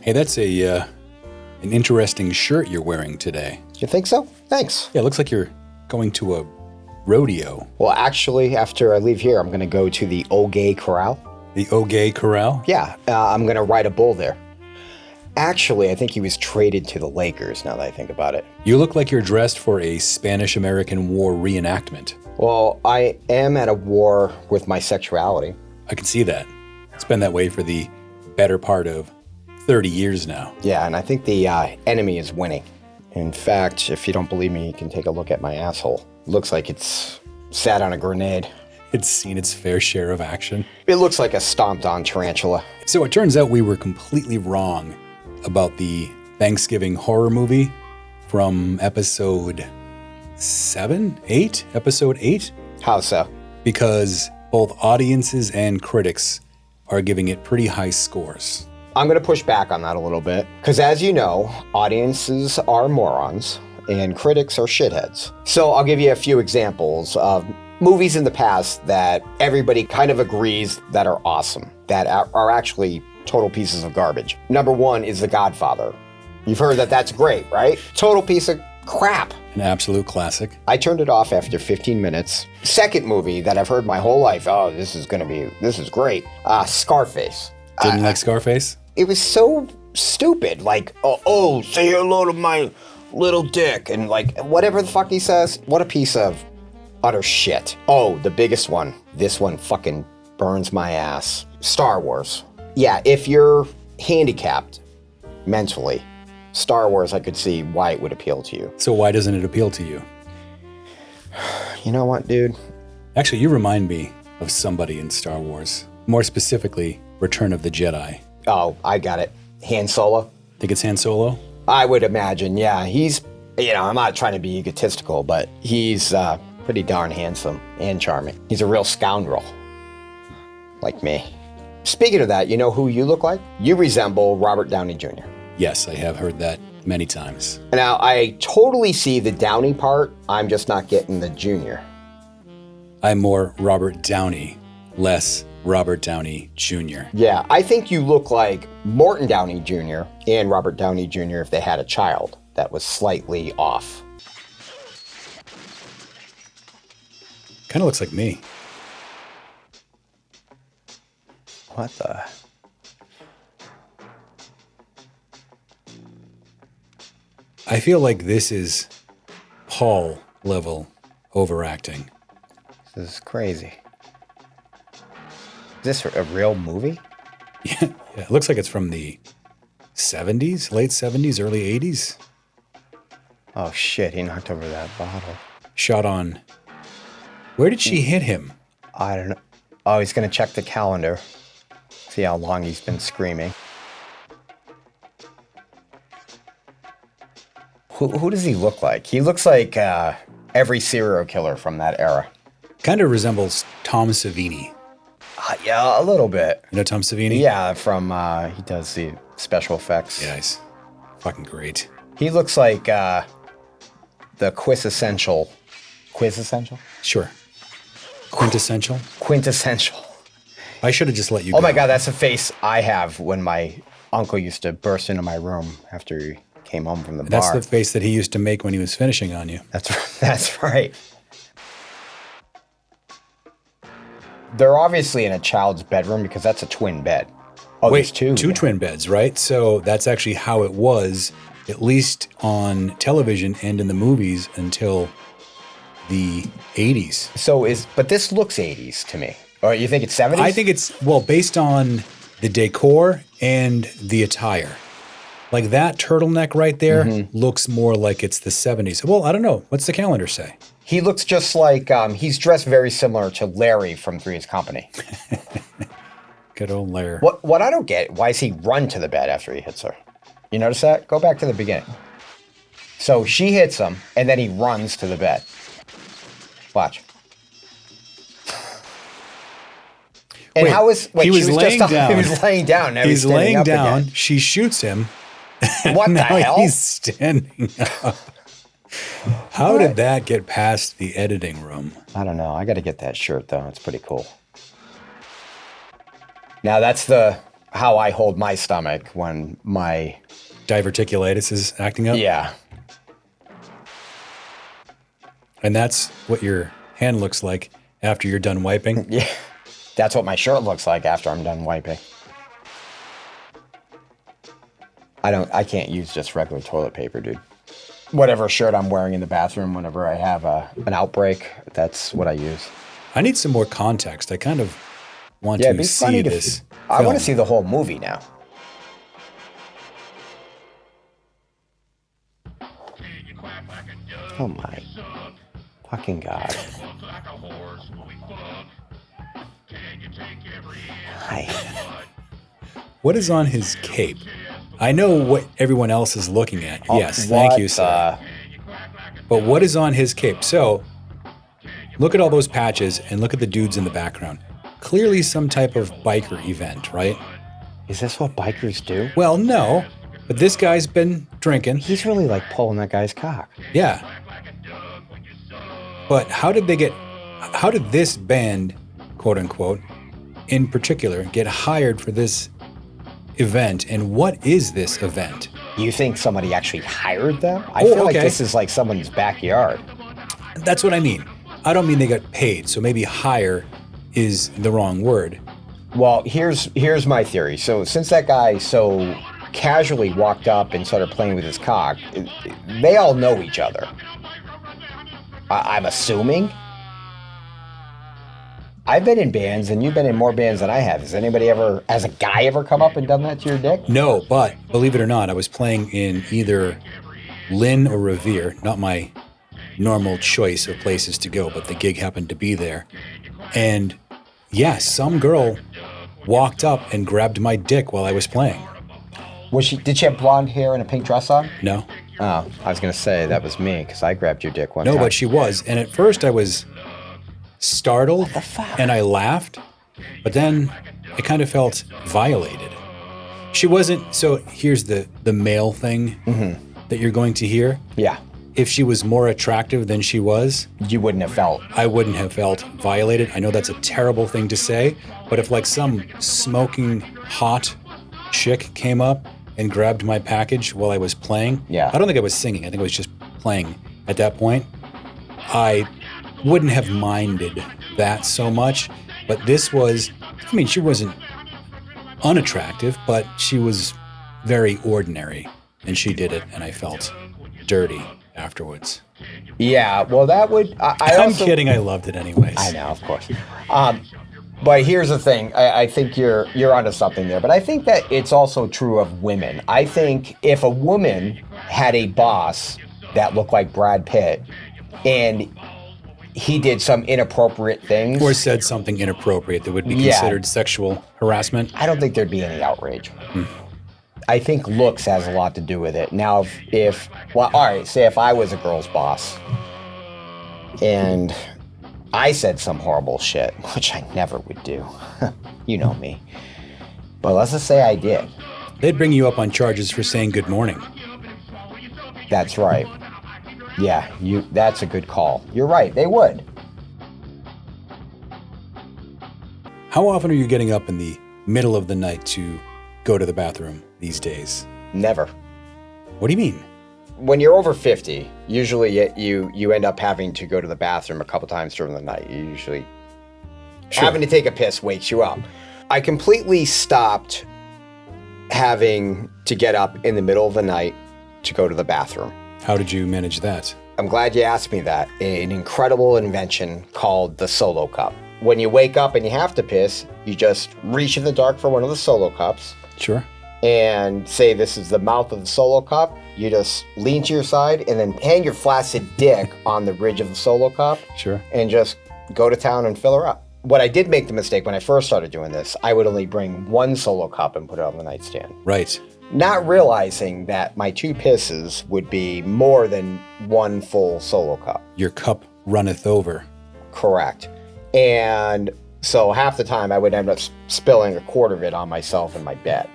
Hey, that's an interesting shirt you're wearing today. You think so? Thanks. Yeah, it looks like you're going to a rodeo. Well, actually, after I leave here, I'm going to go to the G.O.A.T Corral. The G.O.A.T Corral? Yeah, I'm going to ride a bull there. Actually, I think he was traded to the Lakers, now that I think about it. You look like you're dressed for a Spanish-American War reenactment. Well, I am at a war with my sexuality. I can see that. It's been that way for the better part of 30 years now. Yeah, and I think the enemy is winning. In fact, if you don't believe me, you can take a look at my asshole. Looks like it's sat on a grenade. It's seen its fair share of action. It looks like a stomped-on tarantula. So it turns out we were completely wrong about the Thanksgiving horror movie from episode 7? 8? Episode 8? How so? Because both audiences and critics are giving it pretty high scores. I'm going to push back on that a little bit, because as you know, audiences are morons and critics are shitheads. So I'll give you a few examples of movies in the past that everybody kind of agrees that are awesome, that are actually total pieces of garbage. Number one is The Godfather. You've heard that that's great, right? Total piece of crap. An absolute classic. I turned it off after 15 minutes. Second movie that I've heard my whole life, oh, this is great. Scarface. Didn't like Scarface? It was so stupid. Like, oh, say hello to my little dick. And like, whatever the fuck he says, what a piece of utter shit. Oh, the biggest one. This one fucking burns my ass. Star Wars. Yeah, if you're handicapped mentally, Star Wars, I could see why it would appeal to you. So why doesn't it appeal to you? You know what, dude? Actually, you remind me of somebody in Star Wars. More specifically, Return of the Jedi. Oh, I got it. Han Solo? Think it's Han Solo? I would imagine, yeah. He's, I'm not trying to be egotistical, but he's pretty darn handsome and charming. He's a real scoundrel. Like me. Speaking of that, you know who you look like? You resemble Robert Downey Jr. Yes, I have heard that many times. Now, I totally see the Downey part. I'm just not getting the Jr. I'm more Robert Downey, less Robert Downey Jr. Yeah, I think you look like Morton Downey Jr. and Robert Downey Jr. if they had a child that was slightly off. Kind of looks like me. What the? I feel like this is Paul level overacting. This is crazy. Is this a real movie? Yeah, it looks like it's from the 70s, late 70s, early 80s. Oh shit, he knocked over that bottle. Shot on. Where did she hit him? I don't know. Oh, he's gonna check the calendar. See how long he's been screaming. Who does he look like? He looks like every serial killer from that era. Kind of resembles Tom Savini. Yeah, a little bit. You know Tom Savini? Yeah, from, he does the special effects. Yeah, he's fucking great. He looks like the quintessential. Sure. Quintessential? Quintessential. I should have just let you go. Oh my God, that's the face I have when my uncle used to burst into my room after he came home from the bar. That's the face that he used to make when he was finishing on you. That's right. They're obviously in a child's bedroom because that's a twin bed. Oh, wait, there's two. Two twin beds, right? So that's actually how it was, at least on television and in the movies until the 80s. But this looks 80s to me. Or you think it's 70s? I think it's, well, based on the decor and the attire. Like that turtleneck right there looks more like it's the 70s. Well, I don't know. What's the calendar say? He looks just like, he's dressed very similar to Larry from Three's Company. Good old Larry. What I don't get, why does he run to the bed after he hits her? You notice that? Go back to the beginning. So she hits him, and then he runs to the bed. Watch. And wait, how was... Wait, he was laying down. He was laying down. Now he's laying up down. Again. She shoots him. What the hell? He's standing up. How did that get past the editing room? I don't know. I got to get that shirt, though. It's pretty cool. Now, that's the how I hold my stomach when my diverticulitis is acting up. Yeah. And that's what your hand looks like after you're done wiping. Yeah. That's what my shirt looks like after I'm done wiping. I can't use just regular toilet paper, dude. Whatever shirt I'm wearing in the bathroom whenever I have an outbreak, that's what I use. I need some more context. I kind of want to see this. I want to see the whole movie now. Oh my fucking God. Hi. What is on his cape? I know what everyone else is looking at. Yes, thank you, sir. But what is on his cape? So, look at all those patches and look at the dudes in the background. Clearly some type of biker event, right? Is this what bikers do? Well, no. But this guy's been drinking. He's really like pulling that guy's cock. Yeah. But how did this band, quote unquote, in particular, get hired for this event? And what is this event? You think somebody actually hired them? I feel like this is like someone's backyard. That's what I mean. I don't mean they got paid, so maybe hire is the wrong word. Well, here's my theory. So since that guy so casually walked up and started playing with his cock, they all know each other. I'm assuming. I've been in bands, and you've been in more bands than I have. Has a guy ever come up and done that to your dick? No, but believe it or not, I was playing in either Lynn or Revere, not my normal choice of places to go, but the gig happened to be there. And yeah, some girl walked up and grabbed my dick while I was playing. Did she have blonde hair and a pink dress on? No. Oh, I was going to say that was me because I grabbed your dick one time. No, but she was. And at first I was startled and I laughed, but then I kind of felt violated. She wasn't, so here's the male thing that you're going to hear. Yeah. If she was more attractive than she was, you wouldn't have felt. I wouldn't have felt violated. I know that's a terrible thing to say, but if like some smoking hot chick came up and grabbed my package while I was playing, I don't think I was singing. I think I was just playing at that point. I wouldn't have minded that so much, but this was, I mean, she wasn't unattractive, but she was very ordinary, and she did it, and I felt dirty afterwards. Yeah, well, that would... I'm kidding. I loved it anyways. I know, of course. But here's the thing. I think you're onto something there. But I think that it's also true of women. I think if a woman had a boss that looked like Brad Pitt and he did some inappropriate things... Or said something inappropriate that would be considered sexual harassment. I don't think there'd be any outrage. I think looks has a lot to do with it. Now, all right, say if I was a girl's boss and I said some horrible shit, which I never would do. You know me. But let's just say I did. They'd bring you up on charges for saying good morning. That's right. Yeah, that's a good call. You're right, they would. How often are you getting up in the middle of the night to go to the bathroom these days? Never. What do you mean? When you're over 50, usually you end up having to go to the bathroom a couple times during the night. You usually having to take a piss wakes you up. I completely stopped having to get up in the middle of the night to go to the bathroom. How did you manage that? I'm glad you asked me that. An incredible invention called the Solo Cup. When you wake up and you have to piss, you just reach in the dark for one of the Solo Cups. Sure. And say this is the mouth of the Solo Cup. You just lean to your side and then hang your flaccid dick on the ridge of the Solo Cup. Sure. And just go to town and fill her up. What I did make the mistake when I first started doing this, I would only bring one Solo Cup and put it on the nightstand. Right. Not realizing that my two pisses would be more than one full Solo Cup. Your cup runneth over. Correct. And so half the time I would end up spilling a quart of it on myself in my bed.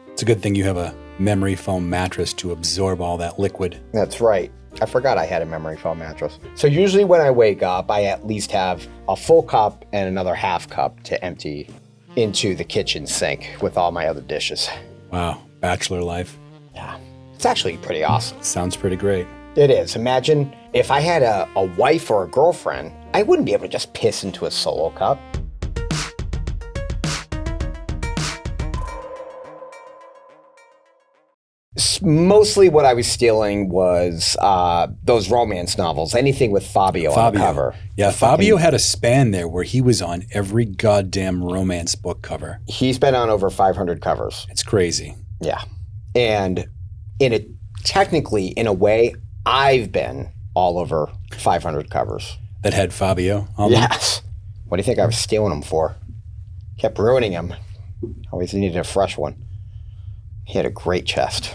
It's a good thing you have a memory foam mattress to absorb all that liquid. That's right. I forgot I had a memory foam mattress. So usually when I wake up, I at least have a full cup and another half cup to empty into the kitchen sink with all my other dishes. Wow. Bachelor life. Yeah. It's actually pretty awesome. Sounds pretty great. It is. Imagine if I had a wife or a girlfriend, I wouldn't be able to just piss into a Solo cup. Mostly what I was stealing was those romance novels, anything with Fabio on the cover. Yeah, Fabio had a span there where he was on every goddamn romance book cover. He's been on over 500 covers. It's crazy. Yeah. And technically, in a way, I've been all over 500 covers. That had Fabio on them? Yes. What do you think I was stealing them for? Kept ruining them. Always needed a fresh one. He had a great chest.